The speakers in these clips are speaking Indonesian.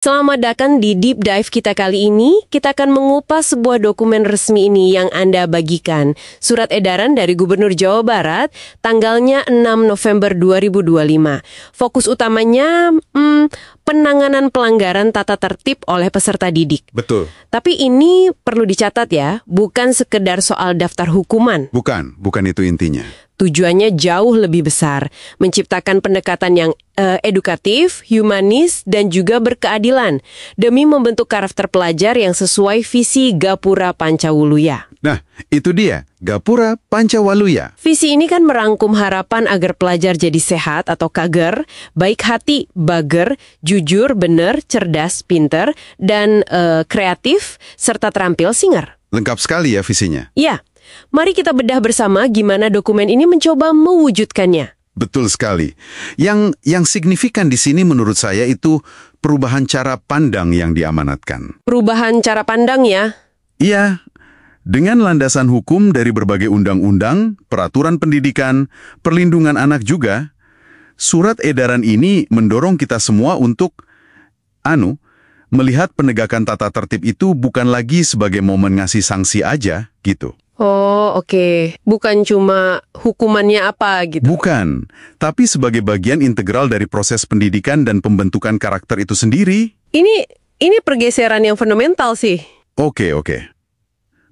Selamat datang di Deep Dive kita kali ini. Kita akan mengupas sebuah dokumen resmi ini yang Anda bagikan. Surat edaran dari Gubernur Jawa Barat, tanggalnya 6 November 2025. Fokus utamanya penanganan pelanggaran tata tertib oleh peserta didik. Betul. Tapi ini perlu dicatat ya, bukan sekedar soal daftar hukuman. Bukan itu intinya. Tujuannya jauh lebih besar, menciptakan pendekatan yang edukatif, humanis, dan juga berkeadilan, demi membentuk karakter pelajar yang sesuai visi Gapura Pancawuluya. Nah, itu dia, Gapura Pancawuluya. Visi ini kan merangkum harapan agar pelajar jadi sehat atau kager, baik hati, bager, jujur, benar, cerdas, pinter, dan kreatif, serta terampil singer. Lengkap sekali ya visinya. Iya. Mari kita bedah bersama gimana dokumen ini mencoba mewujudkannya. Betul sekali. Yang signifikan di sini menurut saya itu perubahan cara pandang yang diamanatkan. Perubahan cara pandang ya? Iya. Dengan landasan hukum dari berbagai undang-undang, peraturan pendidikan, perlindungan anak juga, surat edaran ini mendorong kita semua untuk melihat penegakan tata tertib itu bukan lagi sebagai momen ngasih sanksi aja, gitu. Oh, oke. Bukan cuma hukumannya apa gitu. Bukan, tapi sebagai bagian integral dari proses pendidikan dan pembentukan karakter itu sendiri. Ini pergeseran yang fundamental sih. Oke.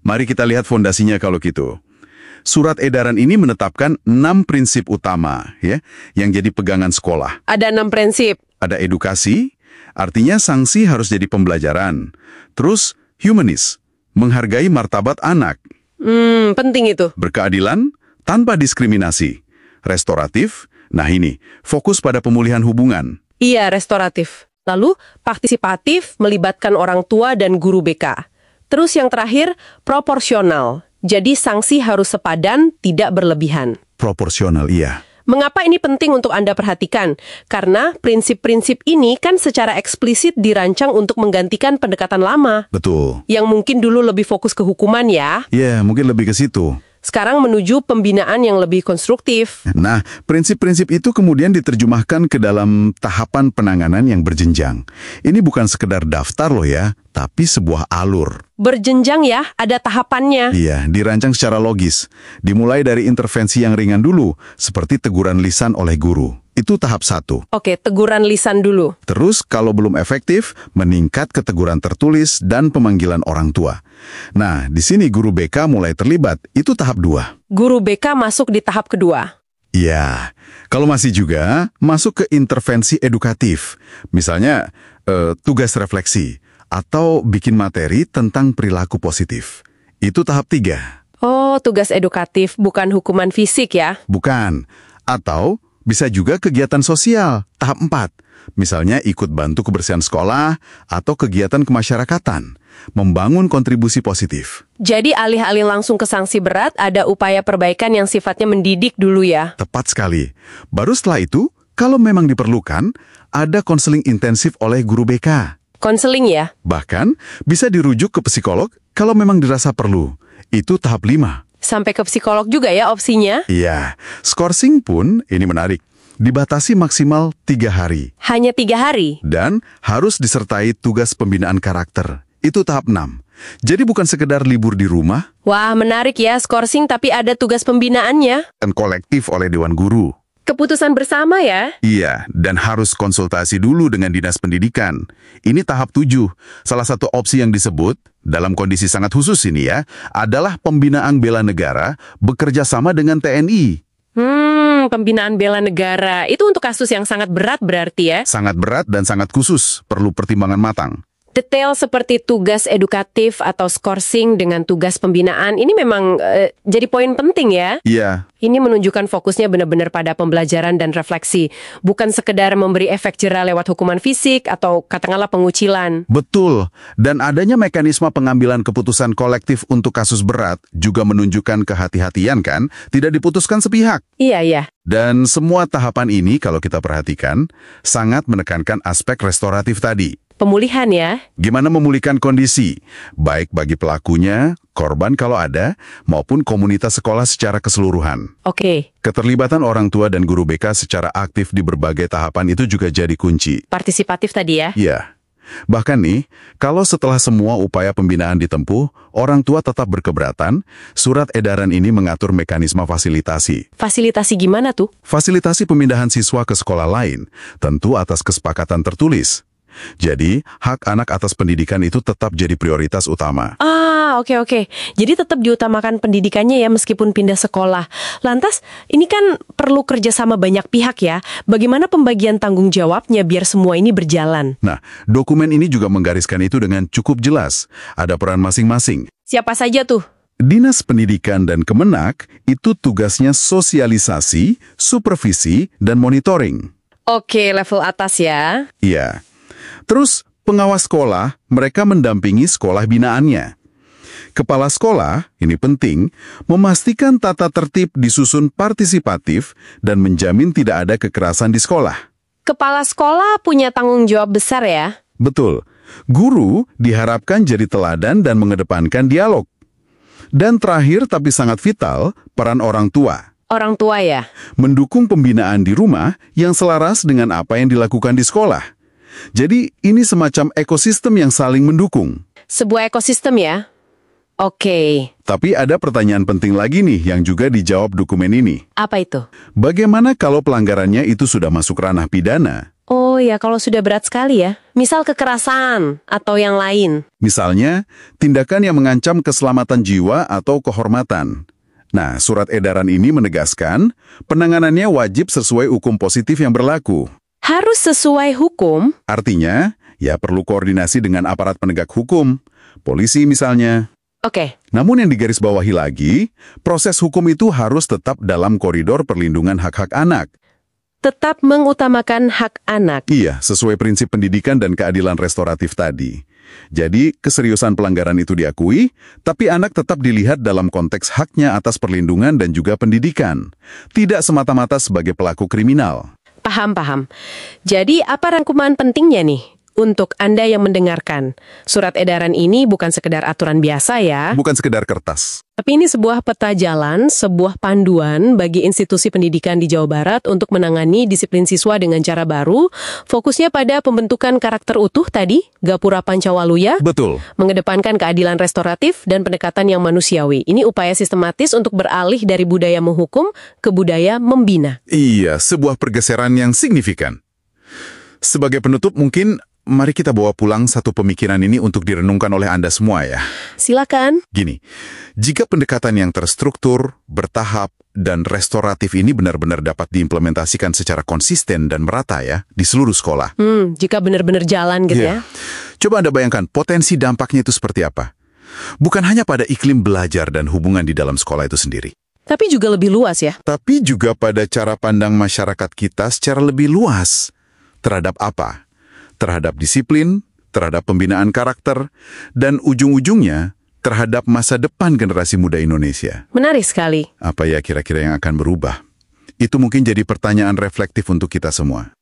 Mari kita lihat fondasinya kalau gitu. Surat edaran ini menetapkan 6 prinsip utama ya, yang jadi pegangan sekolah. Ada 6 prinsip. Ada edukasi, artinya sanksi harus jadi pembelajaran. Terus humanis, menghargai martabat anak. Penting itu. Berkeadilan tanpa diskriminasi. Restoratif, nah ini, fokus pada pemulihan hubungan. Iya, restoratif. Lalu, partisipatif, melibatkan orang tua dan guru BK. Terus yang terakhir, proporsional. Jadi sanksi harus sepadan, tidak berlebihan. Proporsional, iya. Mengapa ini penting untuk Anda perhatikan? Karena prinsip-prinsip ini kan secara eksplisit dirancang untuk menggantikan pendekatan lama. Betul. Yang mungkin dulu lebih fokus ke hukuman ya. Ya, mungkin lebih ke situ. Sekarang menuju pembinaan yang lebih konstruktif. Nah, prinsip-prinsip itu kemudian diterjemahkan ke dalam tahapan penanganan yang berjenjang. Ini bukan sekedar daftar loh ya, tapi sebuah alur. Berjenjang ya, ada tahapannya. Iya, dirancang secara logis. Dimulai dari intervensi yang ringan dulu, seperti teguran lisan oleh guru. Itu tahap 1. Oke, teguran lisan dulu. Terus, kalau belum efektif, meningkat ke teguran tertulis dan pemanggilan orang tua. Nah, di sini guru BK mulai terlibat. Itu tahap 2. Guru BK masuk di tahap kedua. Iya, kalau masih juga, masuk ke intervensi edukatif. Misalnya, tugas refleksi, atau bikin materi tentang perilaku positif. Itu tahap 3. Oh, tugas edukatif, bukan hukuman fisik ya? Bukan. Atau bisa juga kegiatan sosial, tahap 4. Misalnya ikut bantu kebersihan sekolah atau kegiatan kemasyarakatan, membangun kontribusi positif. Jadi alih-alih langsung ke sanksi berat, ada upaya perbaikan yang sifatnya mendidik dulu ya? Tepat sekali. Baru setelah itu, kalau memang diperlukan, ada konseling intensif oleh guru BK. Konseling ya? Bahkan bisa dirujuk ke psikolog kalau memang dirasa perlu. Itu tahap 5. Sampai ke psikolog juga ya opsinya? Iya, skorsing pun ini menarik. Dibatasi maksimal 3 hari. Hanya 3 hari? Dan harus disertai tugas pembinaan karakter. Itu tahap 6. Jadi bukan sekedar libur di rumah. Wah, menarik ya, skorsing tapi ada tugas pembinaannya. Dan kolektif oleh Dewan Guru. Keputusan bersama ya? Iya, dan harus konsultasi dulu dengan Dinas Pendidikan. Ini tahap 7. Salah satu opsi yang disebut, dalam kondisi sangat khusus ini ya, adalah pembinaan bela negara bekerja sama dengan TNI. Pembinaan bela negara. Itu untuk kasus yang sangat berat berarti ya? Sangat berat dan sangat khusus, perlu pertimbangan matang. Detail seperti tugas edukatif atau skorsing dengan tugas pembinaan, ini memang jadi poin penting ya? Iya. Ini menunjukkan fokusnya benar-benar pada pembelajaran dan refleksi. Bukan sekedar memberi efek jera lewat hukuman fisik atau katakanlah pengucilan. Betul. Dan adanya mekanisme pengambilan keputusan kolektif untuk kasus berat juga menunjukkan kehati-hatian kan, tidak diputuskan sepihak. Iya. Dan semua tahapan ini kalau kita perhatikan, sangat menekankan aspek restoratif tadi. Pemulihan ya? Gimana memulihkan kondisi, baik bagi pelakunya, korban kalau ada, maupun komunitas sekolah secara keseluruhan. Oke. Keterlibatan orang tua dan guru BK secara aktif di berbagai tahapan itu juga jadi kunci. Partisipatif tadi ya? Iya. Bahkan nih, kalau setelah semua upaya pembinaan ditempuh, orang tua tetap berkeberatan, surat edaran ini mengatur mekanisme fasilitasi. Fasilitasi gimana tuh? Fasilitasi pemindahan siswa ke sekolah lain, tentu atas kesepakatan tertulis. Jadi, hak anak atas pendidikan itu tetap jadi prioritas utama. Oke. Jadi tetap diutamakan pendidikannya ya meskipun pindah sekolah. Lantas, ini kan perlu kerjasama banyak pihak ya. Bagaimana pembagian tanggung jawabnya biar semua ini berjalan? Nah, dokumen ini juga menggariskan itu dengan cukup jelas. Ada peran masing-masing. Siapa saja tuh? Dinas Pendidikan dan Kemenak itu tugasnya sosialisasi, supervisi, dan monitoring. Oke, level atas ya. Iya. Terus, pengawas sekolah, mereka mendampingi sekolah binaannya. Kepala sekolah, ini penting, memastikan tata tertib disusun partisipatif dan menjamin tidak ada kekerasan di sekolah. Kepala sekolah punya tanggung jawab besar ya? Betul. Guru diharapkan jadi teladan dan mengedepankan dialog. Dan terakhir tapi sangat vital, peran orang tua. Orang tua ya? Mendukung pembinaan di rumah yang selaras dengan apa yang dilakukan di sekolah. Jadi, ini semacam ekosistem yang saling mendukung. Sebuah ekosistem ya? Oke. Tapi ada pertanyaan penting lagi nih yang juga dijawab dokumen ini. Apa itu? Bagaimana kalau pelanggarannya itu sudah masuk ranah pidana? Oh ya, kalau sudah berat sekali ya. Misal kekerasan atau yang lain. Misalnya, tindakan yang mengancam keselamatan jiwa atau kehormatan. Nah, surat edaran ini menegaskan penanganannya wajib sesuai hukum positif yang berlaku. Harus sesuai hukum? Artinya, ya perlu koordinasi dengan aparat penegak hukum, polisi misalnya. Oke. Namun yang digarisbawahi lagi, proses hukum itu harus tetap dalam koridor perlindungan hak-hak anak. Tetap mengutamakan hak anak. Iya, sesuai prinsip pendidikan dan keadilan restoratif tadi. Jadi, keseriusan pelanggaran itu diakui, tapi anak tetap dilihat dalam konteks haknya atas perlindungan dan juga pendidikan. Tidak semata-mata sebagai pelaku kriminal. Paham. Jadi apa rangkuman pentingnya nih untuk Anda yang mendengarkan? Surat edaran ini bukan sekedar aturan biasa ya. Bukan sekedar kertas. Tapi ini sebuah peta jalan, sebuah panduan bagi institusi pendidikan di Jawa Barat untuk menangani disiplin siswa dengan cara baru, fokusnya pada pembentukan karakter utuh tadi, Gapura Pancawaluya. Betul. Mengedepankan keadilan restoratif dan pendekatan yang manusiawi. Ini upaya sistematis untuk beralih dari budaya menghukum ke budaya membina. Iya, sebuah pergeseran yang signifikan. Sebagai penutup mungkin, mari kita bawa pulang satu pemikiran ini untuk direnungkan oleh Anda semua ya. Silakan. Gini, jika pendekatan yang terstruktur, bertahap, dan restoratif ini benar-benar dapat diimplementasikan secara konsisten dan merata ya, di seluruh sekolah. Jika benar-benar jalan gitu ya. Coba Anda bayangkan potensi dampaknya itu seperti apa. Bukan hanya pada iklim belajar dan hubungan di dalam sekolah itu sendiri. Tapi juga lebih luas ya. Tapi juga pada cara pandang masyarakat kita secara lebih luas. Terhadap apa? Terhadap disiplin, terhadap pembinaan karakter, dan ujung-ujungnya terhadap masa depan generasi muda Indonesia. Menarik sekali. Apa ya kira-kira yang akan berubah? Itu mungkin jadi pertanyaan reflektif untuk kita semua.